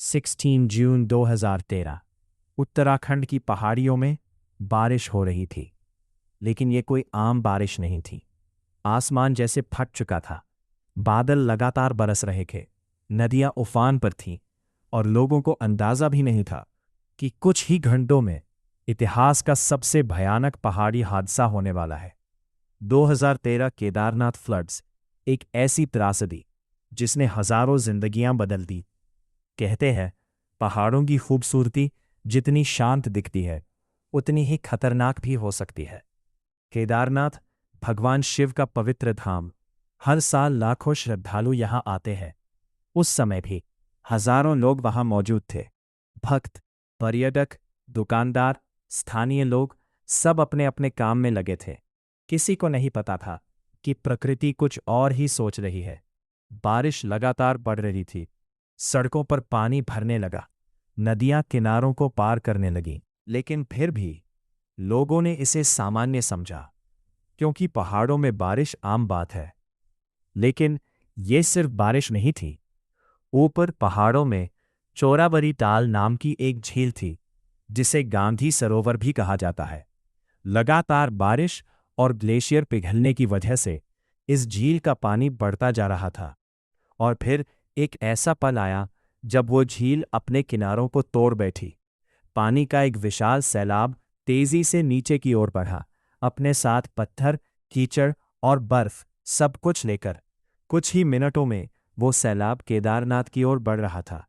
16 जून 2013 उत्तराखंड की पहाड़ियों में बारिश हो रही थी। लेकिन ये कोई आम बारिश नहीं थी। आसमान जैसे फट चुका था। बादल लगातार बरस रहे थे। नदियां उफान पर थीं और लोगों को अंदाजा भी नहीं था कि कुछ ही घंटों में इतिहास का सबसे भयानक पहाड़ी हादसा होने वाला है। 2013 केदारनाथ फ्लड्स एक ऐसी त्रासदी जिसने हजारों जिंदगियां बदल दी। कहते हैं पहाड़ों की खूबसूरती जितनी शांत दिखती है उतनी ही खतरनाक भी हो सकती है। केदारनाथ भगवान शिव का पवित्र धाम। हर साल लाखों श्रद्धालु यहां आते हैं। उस समय भी हजारों लोग वहां मौजूद थे। भक्त, पर्यटक, दुकानदार, स्थानीय लोग सब अपने अपने काम में लगे थे। किसी को नहीं पता था कि प्रकृति कुछ और ही सोच रही है। बारिश लगातार बढ़ रही थी। सड़कों पर पानी भरने लगा। नदियां किनारों को पार करने लगीं। लेकिन फिर भी लोगों ने इसे सामान्य समझा, क्योंकि पहाड़ों में बारिश आम बात है। लेकिन ये सिर्फ बारिश नहीं थी। ऊपर पहाड़ों में चोराबरी ताल नाम की एक झील थी, जिसे गांधी सरोवर भी कहा जाता है। लगातार बारिश और ग्लेशियर पिघलने की वजह से इस झील का पानी बढ़ता जा रहा था। और फिर एक ऐसा पल आया जब वो झील अपने किनारों को तोड़ बैठी। पानी का एक विशाल सैलाब तेजी से नीचे की ओर बढ़ा, अपने साथ पत्थर, कीचड़ और बर्फ सब कुछ लेकर। कुछ ही मिनटों में वो सैलाब केदारनाथ की ओर बढ़ रहा था।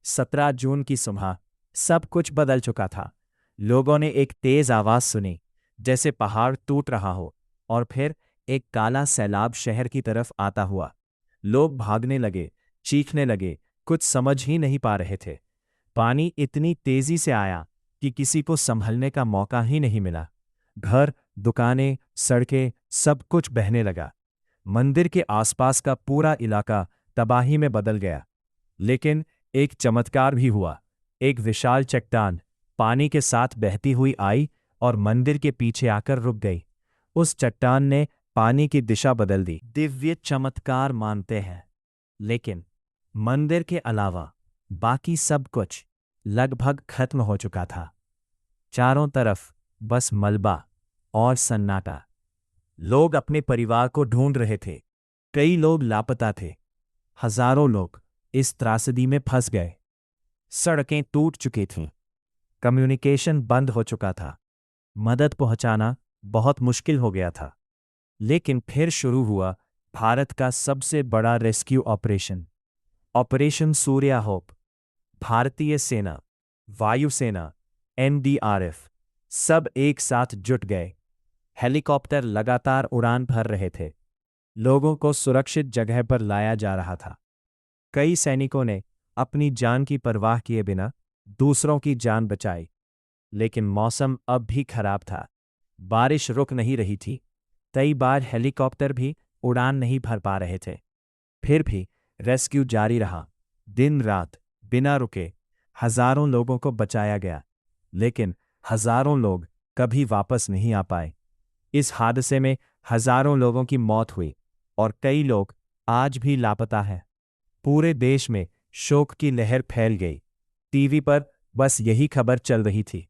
17 जून की सुबह सब कुछ बदल चुका था। लोगों ने एक तेज आवाज सुनी, जैसे पहाड़ टूट रहा हो, और फिर एक काला सैलाब शहर की तरफ आता हुआ। लोग भागने लगे, चीखने लगे, कुछ समझ ही नहीं पा रहे थे। पानी इतनी तेजी से आया कि किसी को संभलने का मौका ही नहीं मिला। घर, दुकानें, सड़कें, सब कुछ बहने लगा। मंदिर के आसपास का पूरा इलाका तबाही में बदल गया। लेकिन एक चमत्कार भी हुआ। एक विशाल चट्टान पानी के साथ बहती हुई आई और मंदिर के पीछे आकर रुक गई। उस चट्टान ने पानी की दिशा बदल दी। दिव्य चमत्कार मानते हैं, लेकिन मंदिर के अलावा बाकी सब कुछ लगभग खत्म हो चुका था। चारों तरफ बस मलबा और सन्नाटा। लोग अपने परिवार को ढूंढ रहे थे। कई लोग लापता थे। हजारों लोग इस त्रासदी में फंस गए। सड़कें टूट चुकी थीं। कम्युनिकेशन बंद हो चुका था। मदद पहुंचाना बहुत मुश्किल हो गया था। लेकिन फिर शुरू हुआ भारत का सबसे बड़ा rescue operation, operation Surya hope. भारतीय सेना, वायुसेना, एनडीआरएफ सब एक साथ जुट गए। हेलीकॉप्टर लगातार उड़ान भर रहे थे। लोगों को सुरक्षित जगह पर लाया जा रहा था। कई सैनिकों ने अपनी जान की परवाह किए बिना दूसरों की जान बचाई। लेकिन मौसम अब भी खराब था। बारिश रुक नहीं रही थी। कई बार हेलीकॉप्टर भी उड़ान नहीं भर पा रहे थे। फिर भी रेस्क्यू जारी रहा। दिन रात बिना रुके हजारों लोगों को बचाया गया। लेकिन हजारों लोग कभी वापस नहीं आ पाए। इस हादसे में हजारों लोगों की मौत हुई और कई लोग आज भी लापता हैं। पूरे देश में शोक की लहर फैल गई। टीवी पर बस यही खबर चल रही थी।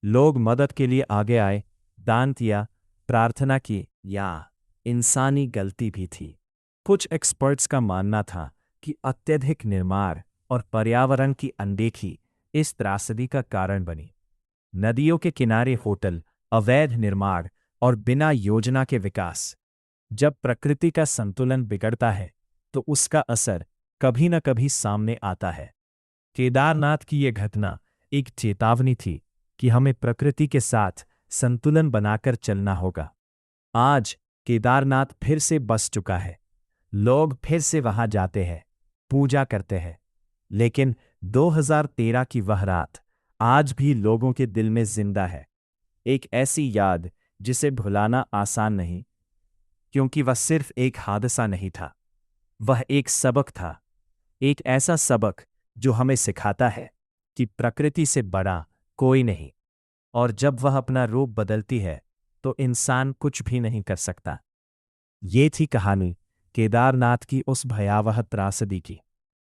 लोग मदद के लिए आगे आए, दान किया, प्रार्थना की, या इंसानी गलती भी थी। कुछ एक्सपर्ट्स का मानना था कि अत्यधिक निर्माण और पर्यावरण की अनदेखी इस त्रासदी का कारण बनी। नदियों के किनारे होटल, अवैध निर्माण और बिना योजना के विकास। जब प्रकृति का संतुलन बिगड़ता है तो उसका असर कभी न कभी सामने आता है। केदारनाथ की यह घटना एक चेतावनी थी कि हमें प्रकृति के साथ संतुलन बनाकर चलना होगा। आज केदारनाथ फिर से बस चुका है। लोग फिर से वहां जाते हैं, पूजा करते हैं। लेकिन 2013 की वह रात आज भी लोगों के दिल में जिंदा है। एक ऐसी याद जिसे भुलाना आसान नहीं, क्योंकि वह सिर्फ एक हादसा नहीं था, वह एक सबक था। एक ऐसा सबक जो हमें सिखाता है कि प्रकृति से बड़ा कोई नहीं, और जब वह अपना रूप बदलती है तो इंसान कुछ भी नहीं कर सकता। ये थी कहानी केदारनाथ की उस भयावह त्रासदी की।